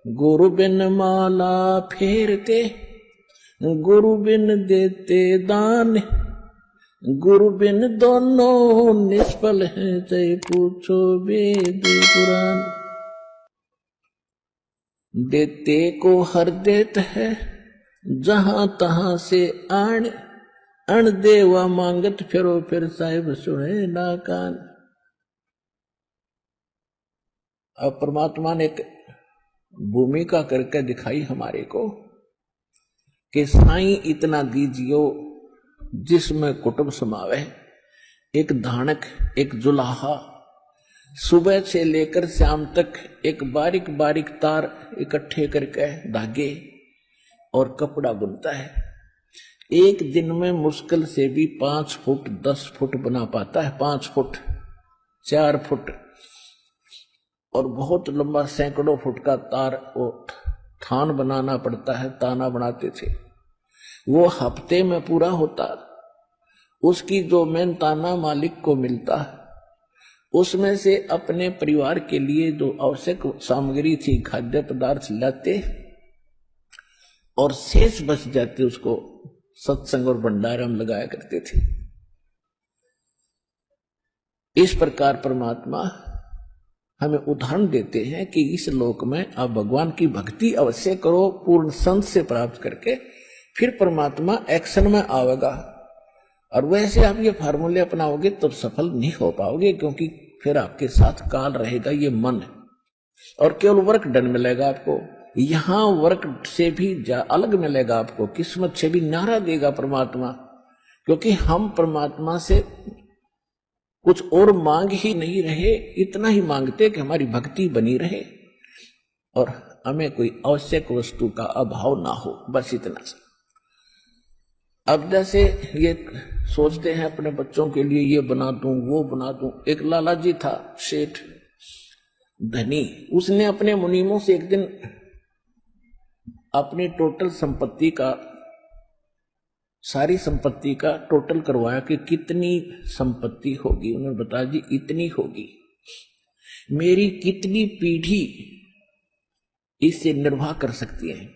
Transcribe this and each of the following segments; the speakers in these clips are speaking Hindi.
गुरु बिन माला फेरते, गुरु बिन देते दान, गुरु बिन दोनों निष्फल हैं, चाहे पूछो वेद पुराण। देते को हर देत है, जहां तहां से आण, अण देवा मांगत फिरो, फिर साहिब सुने ना कान। अब परमात्मा ने एक भूमिका करके दिखाई हमारे को कि साईं इतना दीजियो जिसमें कुटुंब समावे, एक धानक, एक जुलाहा, सुबह से लेकर शाम तक एक बारीक बारीक तार इकट्ठे करके धागे और कपड़ा बुनता है। एक दिन में मुश्किल से भी 5 फुट 10 फुट बना पाता है, 5 फुट 4 फुट, और बहुत लंबा सैकड़ों फुट का तार वो थान बनाना पड़ता है। ताना बनाते थे, वो हफ्ते में पूरा होता। उसकी जो मेन ताना मालिक को मिलता, उसमें से अपने परिवार के लिए जो आवश्यक सामग्री थी, खाद्य पदार्थ लाते और शेष बच जाते, उसको सत्संग और भंडारा में लगाया करते थे। इस प्रकार परमात्मा हमें उदाहरण देते हैं कि इस लोक में आप भगवान की भक्ति अवश्य करो, पूर्ण संत से प्राप्त करके, फिर परमात्मा एक्शन में आवेगा। और वैसे आप ये फार्मूले अपनाओगे तो सफल नहीं हो पाओगे, क्योंकि फिर आपके साथ काल रहेगा, ये मन है, और केवल वर्क डन मिलेगा आपको। यहां वर्क से भी अलग मिलेगा आपको, किस्मत से भी नारा देगा परमात्मा, क्योंकि हम परमात्मा से कुछ और मांग ही नहीं रहे, इतना ही मांगते कि हमारी भक्ति बनी रहे और हमें कोई आवश्यक वस्तु का अभाव ना हो, बस इतना सा। अब जैसे ये सोचते हैं अपने बच्चों के लिए ये बना दूं वो बना दूं। एक लाला जी था, सेठ धनी, उसने अपने मुनीमों से एक दिन अपनी टोटल संपत्ति का, सारी संपत्ति का टोटल करवाया कि कितनी संपत्ति होगी। उन्होंने बताया जी इतनी होगी, मेरी कितनी पीढ़ी इससे निर्वाह कर सकती है।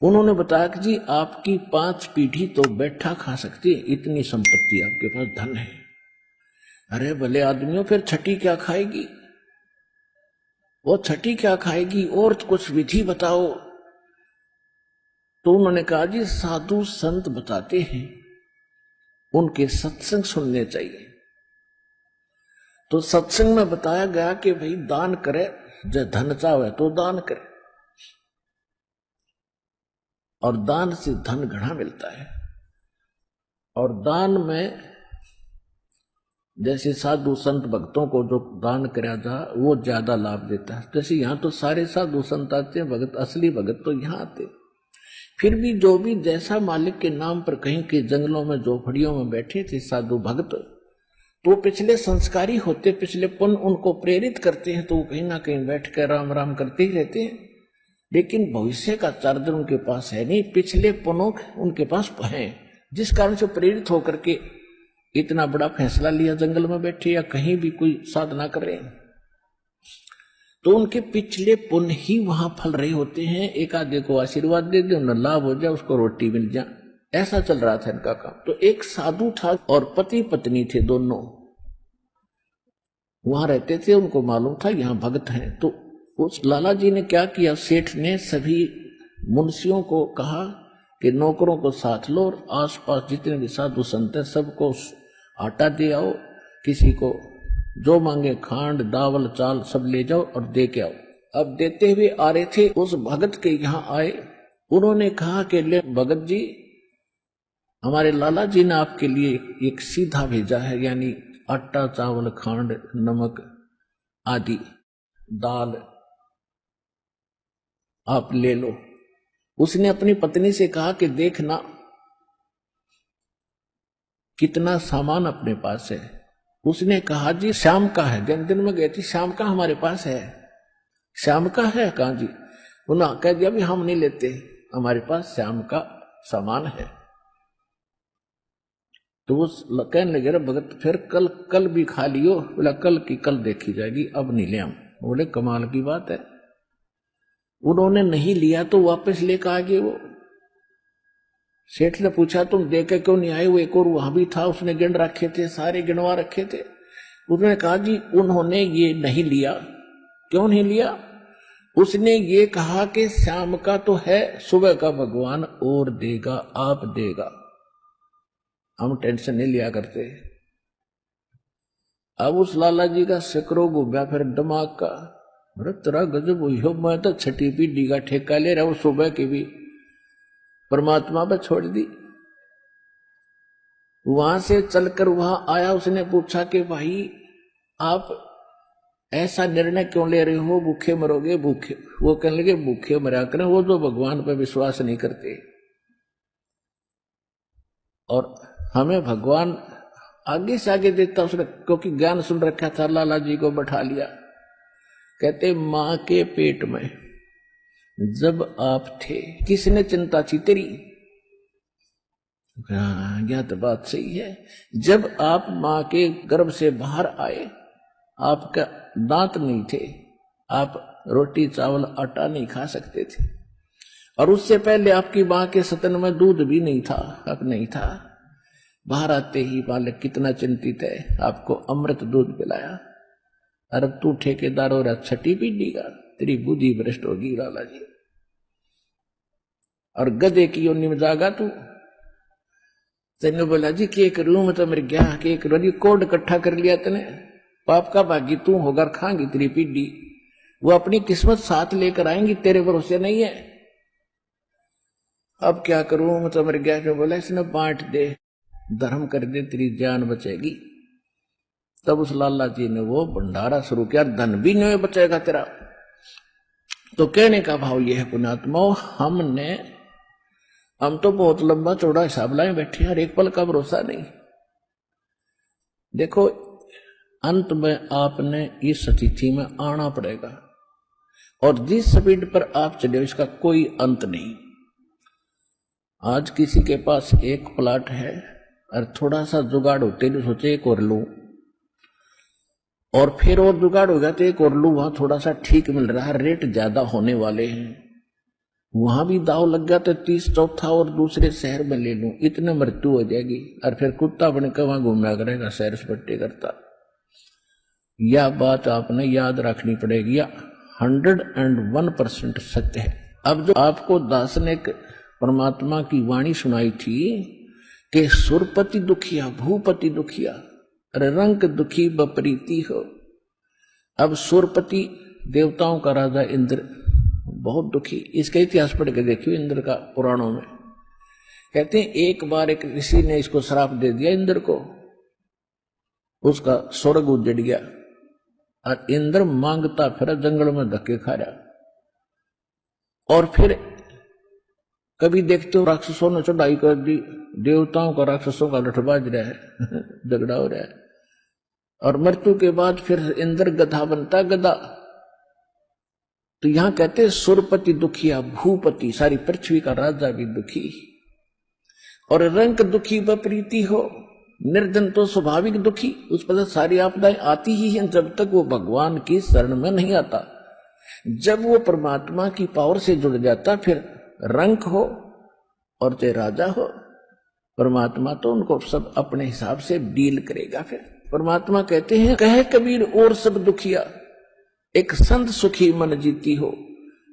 उन्होंने बताया कि जी आपकी 5 पीढ़ी तो बैठा खा सकती है, इतनी संपत्ति आपके पास, धन है। अरे भले आदमियों, फिर छठी क्या खाएगी? वो छठी क्या खाएगी? और कुछ विधि बताओ। तो उन्होंने कहा जी साधु संत बताते हैं, उनके सत्संग सुनने चाहिए। तो सत्संग में बताया गया कि भाई दान करे, जो धन चाहे तो दान करे, और दान से धन घना मिलता है। और दान में जैसे साधु संत भक्तों को जो दान कराया था वो ज्यादा लाभ देता है। जैसे यहाँ तो सारे साधु संत आते हैं, भगत, असली भगत तो यहाँ आते। फिर भी जो भी जैसा मालिक के नाम पर कहीं के जंगलों में झोपड़ियों में बैठे थे साधु भक्त, तो पिछले संस्कारी होते, पिछले पुण्य उनको प्रेरित करते हैं, तो वो कहीं ना कहीं बैठ कर राम राम करते ही रहते हैं। लेकिन भविष्य का चार्जर उनके पास है नहीं, पिछले पुण्य उनके पास है, जिस कारण से प्रेरित होकर के इतना बड़ा फैसला लिया, जंगल में बैठे या कहीं भी कोई साधना कर रहे हैं। तो उनके पिछले पुण्य ही वहां फल रहे होते हैं। एक आधे को आशीर्वाद दे दे, उन्हें लाभ हो जाए, उसको रोटी मिल जाए, ऐसा चल रहा था इनका काम। तो एक साधु था और पति पत्नी थे, दोनों वहां रहते थे। उनको मालूम था यहाँ भगत हैं। तो उस लाला जी ने क्या किया, सेठ ने सभी मुंशियों को कहा कि नौकरों को साथ लो और आसपास जितने भी साधु संत हैं सबको आटा दे आओ, किसी को जो मांगे खांड दावल चाल सब ले जाओ और दे के आओ। अब देते हुए आ रहे थे, उस भगत के यहाँ आए। उन्होंने कहा कि ले भगत जी, हमारे लाला जी ने आपके लिए एक सीधा भेजा है, यानी आटा चावल खांड नमक आदि दाल आप ले लो। उसने अपनी पत्नी से कहा कि देखना कितना सामान अपने पास है। उसने कहा जी शाम का है, दिन में गए थे, शाम का हमारे पास है। शाम का है? कहा जी। उन्होंने कह दिया भी हम नहीं लेते, हमारे पास शाम का सामान है। तो वो कहने लगे भगत फिर कल भी खा लियो। बोला कल की कल देखी जाएगी, अब नहीं ले हम। बोले कमाल की बात है, उन्होंने नहीं लिया तो वापस लेकर आ गए वो। सेठ ने पूछा तुम देकर क्यों नहीं आए? वो एक और वहां भी था, उसने गिन रखे थे, सारे गिनवा रखे थे। उन्होंने कहा जी उन्होंने ये नहीं लिया। क्यों नहीं लिया? उसने ये कहा कि शाम का तो है, सुबह का भगवान और देगा, आप देगा, हम टेंशन नहीं लिया करते। अब उस लाला जी का सिकरो घूमया फिर दिमाग का, अरे तेरा गजब हुई हो, मैं तो छठी पीढ़ी का ठेका ले रहा हूं, सुबह की भी परमात्मा पर छोड़ दी। वहां से चलकर वहां आया, उसने पूछा कि भाई आप ऐसा निर्णय क्यों ले रहे हो, भूखे मरोगे? भूखे, वो कहने लगे भूखे मरा करें वो जो भगवान पर विश्वास नहीं करते। और हमें भगवान आगे से आगे देता उसने, क्योंकि ज्ञान सुन रखा था। लाला जी को बैठा लिया, कहते मां के पेट में जब आप थे किसने चिंता थी तेरी? हाँ यह तो बात सही है। जब आप मां के गर्भ से बाहर आए आपका दांत नहीं थे, आप रोटी चावल आटा नहीं खा सकते थे, और उससे पहले आपकी मां के स्तन में दूध भी नहीं था, अब नहीं था। बाहर आते ही बालक कितना चिंतित है, आपको अमृत दूध पिलाया। अरे तू ठेकेदार हो रहा छठी पीढ़ी का, तेरी बुद्धि भ्रष्ट होगी लाला जी। और गधे की योनि में जागा तू। तेने बोला जी के करूं, मैं तो मेरे गया के करूं, कोड इकट्ठा कर लिया तने, पाप का भागी तू होकर खाएंगी तेरी पीढ़ी। वो अपनी किस्मत साथ लेकर आएंगी, तेरे भरोसे नहीं है। अब क्या करूं, मैं तो मेरे गया क्यों? बोला इसने बांट दे, धर्म कर दे, तेरी जान बचेगी। तब उस लाला जी ने वो भंडारा शुरू किया, धन भी नहीं बचेगा तेरा। तो कहने का भाव यह है पुण्यात्मा, हम तो बहुत लंबा चौड़ा हिसाब लाए बैठे हैं, एक पल का भरोसा नहीं। देखो अंत में आपने इस स्थिति में आना पड़ेगा, और जिस स्पीड पर आप चले इसका कोई अंत नहीं। आज किसी के पास एक प्लाट है और थोड़ा सा जुगाड़ होते तो सोचे एक और लूं, और फिर और जुगाड़ हो गया तो एक और लूं, वहां थोड़ा सा ठीक मिल रहा है, रेट ज्यादा होने वाले हैं, वहां भी दाव लग गया तो 30 चौथा और दूसरे शहर में ले लूं, इतने मृत्यु हो जाएगी, और फिर कुत्ता बनकर वहां घूमया करेगा सैर सपट्टे करता। यह बात आपने याद रखनी पड़ेगी, 101% सत्य है। अब जो आपको दास ने परमात्मा की वाणी सुनाई थी कि सुरपति दुखिया भूपति दुखिया, अरे रंग दुखी बपरीति हो। अब सुरपति देवताओं का राजा इंद्र बहुत दुखी, इसका इतिहास पढ़ के देखियो इंद्र का पुराणों में। कहते हैं एक बार एक ऋषि ने इसको श्राप दे दिया इंद्र को, उसका स्वर्ग उजड़ गया, और इंद्र मांगता फिर जंगल में धक्के खा रहा। और फिर कभी देखते हो राक्षसों ने चढ़ाई कर दी, देवताओं का राक्षसों का लठबाज रहा है झगड़ा हो रहा है, और मृत्यु के बाद फिर इंद्र गधा बनता, गधा। तो यहां कहते सुरपति दुखिया भूपति, सारी पृथ्वी का राजा भी दुखी, और रंक दुखी बप्रीति हो, निर्धन तो स्वाभाविक दुखी, उस पर सारी आपदाएं आती ही हैं जब तक वो भगवान की शरण में नहीं आता। जब वो परमात्मा की पावर से जुड़ जाता फिर रंक हो और चाहे राजा हो, परमात्मा तो उनको सब अपने हिसाब से डील करेगा। फिर परमात्मा कहते हैं कहे कबीर और सब दुखिया, एक संत सुखी मन जीती हो।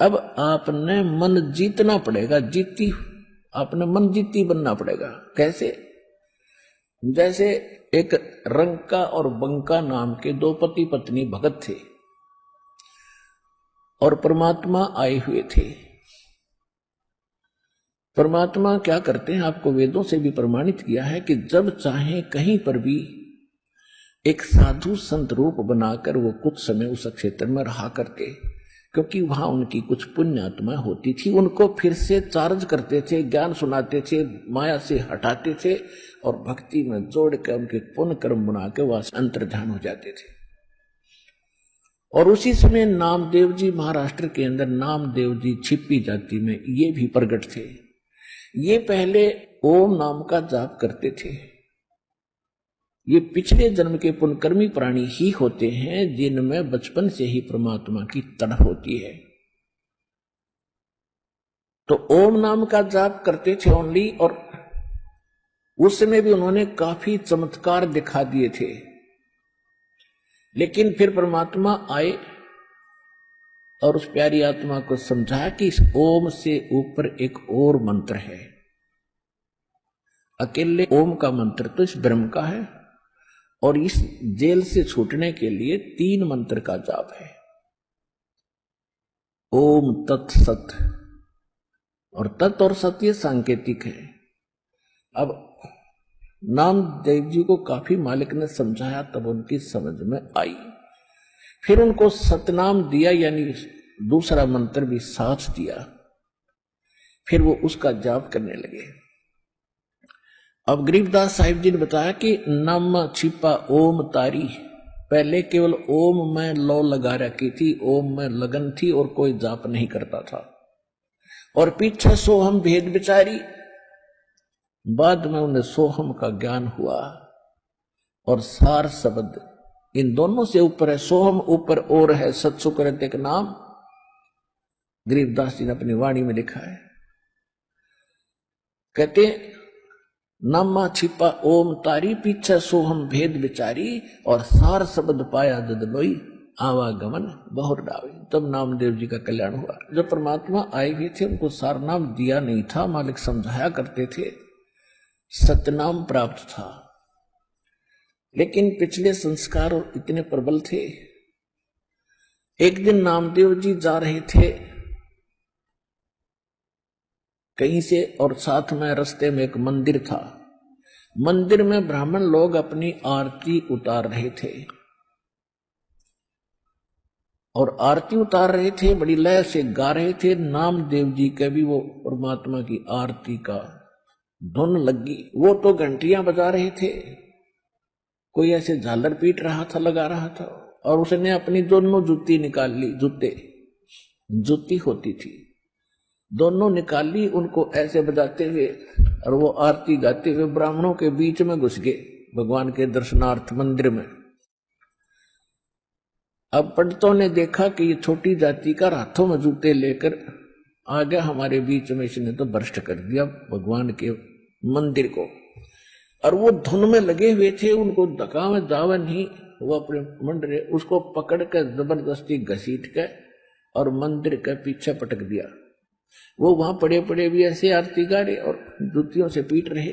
अब आपने मन जीतना पड़ेगा, आपने मन जीती बनना पड़ेगा। कैसे? जैसे एक रंका और बंका नाम के दो पति पत्नी भगत थे, और परमात्मा आए हुए थे। परमात्मा क्या करते हैं, आपको वेदों से भी प्रमाणित किया है कि जब चाहे कहीं पर भी एक साधु संत रूप बनाकर वो कुछ समय उस क्षेत्र में रहा करते, क्योंकि वहां उनकी कुछ पुण्य आत्मा होती थी, उनको फिर से चार्ज करते थे, ज्ञान सुनाते थे, माया से हटाते थे, और भक्ति में जोड़ कर उनके पुण्य कर्म बना के वहां अंतर्ध्यान हो जाते थे। और उसी समय नामदेव जी, महाराष्ट्र के अंदर नामदेव जी छिपी जाति में ये भी प्रकट थे। ये पहले ओम नाम का जाप करते थे। ये पिछले जन्म के पुण्यकर्मी प्राणी ही होते हैं जिनमें बचपन से ही परमात्मा की तड़प होती है। तो ओम नाम का जाप करते थे ओनली, और उस समय भी उन्होंने काफी चमत्कार दिखा दिए थे। लेकिन फिर परमात्मा आए और उस प्यारी आत्मा को समझाया कि इस ओम से ऊपर एक और मंत्र है। अकेले ओम का मंत्र तो इस ब्रह्म का है, और इस जेल से छूटने के लिए 3 मंत्र का जाप है। ओम तत्सत, और तत् और सत ये सांकेतिक है। अब नामदेव जी को काफी मालिक ने समझाया, तब उनकी समझ में आई। फिर उनको सतनाम दिया, यानी दूसरा मंत्र भी साथ दिया। फिर वो उसका जाप करने लगे। अब गरीबदास साहिब जी ने बताया कि नम छिपा ओम तारी, पहले केवल ओम में लौ लगा रखी थी, ओम में लगन थी और कोई जाप नहीं करता था। और पीछे सोहम भेद विचारी, बाद में उन्हें सोहम का ज्ञान हुआ। और सार शब्द इन दोनों से ऊपर है, सोहम ऊपर और है सत्सुकृत एक नाम, गरीबदास जी ने अपनी वाणी में लिखा है। कहते नामा छिपा ओम तारी, पीछे सोहम भेद विचारी, और सार शब्द पाया जद लोई, आवागमन बहुत डावे। तब नामदेव जी का कल्याण हुआ। जब परमात्मा आए हुए थे उनको सार नाम दिया नहीं था, मालिक समझाया करते थे, सतनाम प्राप्त था। लेकिन पिछले संस्कार और इतने प्रबल थे। एक दिन नामदेव जी जा रहे थे कहीं से, और साथ में रास्ते में एक मंदिर था। मंदिर में ब्राह्मण लोग अपनी आरती उतार रहे थे, और आरती उतार रहे थे, बड़ी लय से गा रहे थे। नामदेव जी के भी वो परमात्मा की आरती का धुन लगी। वो तो घंटियां बजा रहे थे, कोई ऐसे झालर पीट रहा था, लगा रहा था, और उसने अपनी दोनों जूती निकाल ली, जूती होती थी, दोनों निकाल ली, उनको ऐसे बजाते हुए, और वो आरती गाते हुए ब्राह्मणों के बीच में घुस गए भगवान के दर्शनार्थ मंदिर में। अब पंडितों ने देखा कि ये छोटी जाति का हाथों में जूते लेकर आ गया हमारे बीच में, इसने तो भ्रष्ट कर दिया भगवान के मंदिर को। और वो धुन में लगे हुए थे, उनको धक्का में जावा नहीं, वो अपने मंडरे उसको पकड़ कर जबरदस्ती घसीट के और मंदिर के पीछे पटक दिया। वो वहां पड़े पड़े भी ऐसे आरती गा रहे और जूतियों से पीट रहे।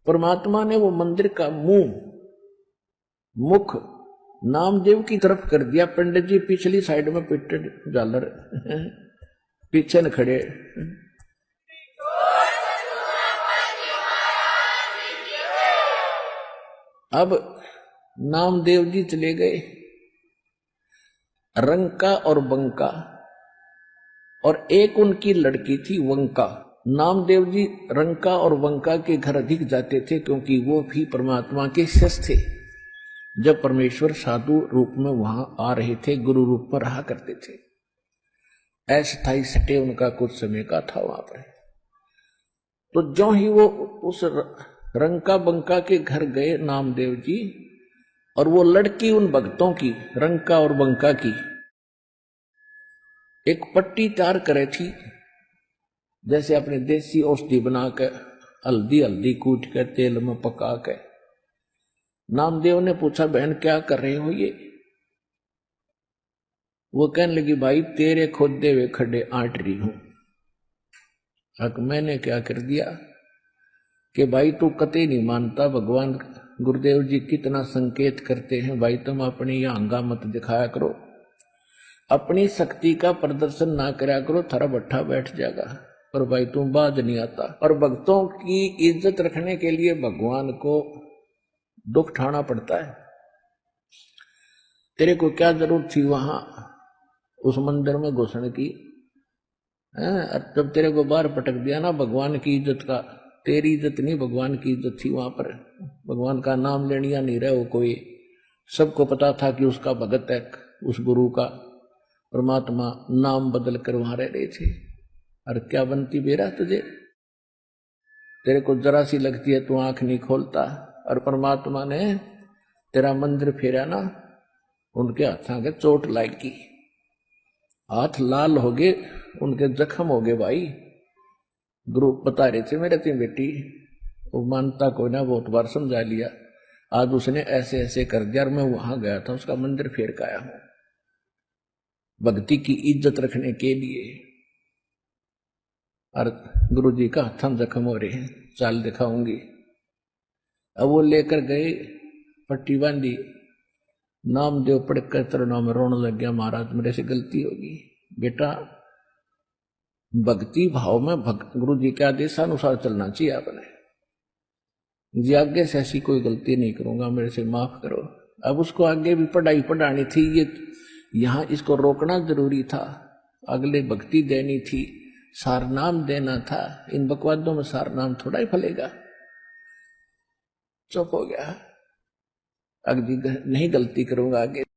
परमात्मा ने वो मंदिर का मुख नामदेव की तरफ कर दिया। पंडित जी पिछली साइड में पिटे झालर पीछे न खड़े। अब नामदेव जी चले गए रंका और बंका, और एक उनकी लड़की थी वंका। नामदेव जी रंका और वंका के घर अधिक जाते थे, क्योंकि वो भी परमात्मा के शिष्य थे। जब परमेश्वर साधु रूप में वहां आ रहे थे, गुरु रूप में रहा करते थे। अस्थायी सटे उनका कुछ समय का था वहां पर। तो जो ही वो उस रंका बंका के घर गए नामदेव जी, और वो लड़की उन भक्तों की, रंका और बंका की, एक पट्टी तैयार करे थी, जैसे अपने देसी औषधि बना के हल्दी कूट के तेल में पका के। नामदेव ने पूछा, बहन क्या कर रहे हो ये? वो कहने लगी, भाई तेरे खोदे हुए खड्डे आंट रही हूं। हक मैंने क्या कर दिया कि भाई तू कतई नहीं मानता। भगवान गुरुदेव जी कितना संकेत करते हैं, भाई तुम अपनी यह हंगा मत दिखाया करो, अपनी शक्ति का प्रदर्शन ना करा करो, थारा भट्ठा बैठ जाएगा। पर भाई तुम बाज नहीं आता। और भक्तों की इज्जत रखने के लिए भगवान को दुख उठाना पड़ता है। तेरे को क्या जरूरत थी वहां उस मंदिर में घुसने की? जब तेरे को बाहर पटक दिया ना भगवान की इज्जत का, तेरी इज्जत नहीं भगवान की इज्जत थी वहां पर। भगवान का नाम लेनिया नहीं रहे हो कोई। सबको पता था कि उसका भगत है, उस गुरु का। परमात्मा नाम बदल कर वहां रह रहे थे। और क्या बनती बेरा तुझे? तेरे को जरा सी लगती है तू आंख नहीं खोलता। और परमात्मा ने तेरा मंदिर फेरा ना, उनके हाथों के चोट लागी, हाथ लाल हो गए, उनके जख्म हो गए भाई। गुरु बता रहे थे मेरे तीन बेटी, वो मानता को ना बहुत बार समझा लिया, आज उसने ऐसे ऐसे कर दिया और मैं वहां गया था उसका मंदिर फेर के आया हूं भक्ति की इज्जत रखने के लिए। और गुरु जी का हथम जख्म हो रहे हैं, चाल दिखाऊंगी। अब वो लेकर गए, पट्टी बांधी, नाम देव पढ़कर चरणों में रोने लग गया, महाराज मेरे से गलती होगी। बेटा भक्ति भाव में गुरु जी के आदेशानुसार चलना चाहिए आपने, जी आगे से ऐसी कोई गलती नहीं करूंगा, मेरे से माफ करो। अब उसको आगे भी पढ़ाई पढ़ानी थी, ये यहां इसको रोकना जरूरी था, अगले भक्ति देनी थी, सारनाम देना था। इन बकवादों में सारनाम थोड़ा ही फलेगा। चुप हो गया, अगली नहीं गलती करूंगा आगे।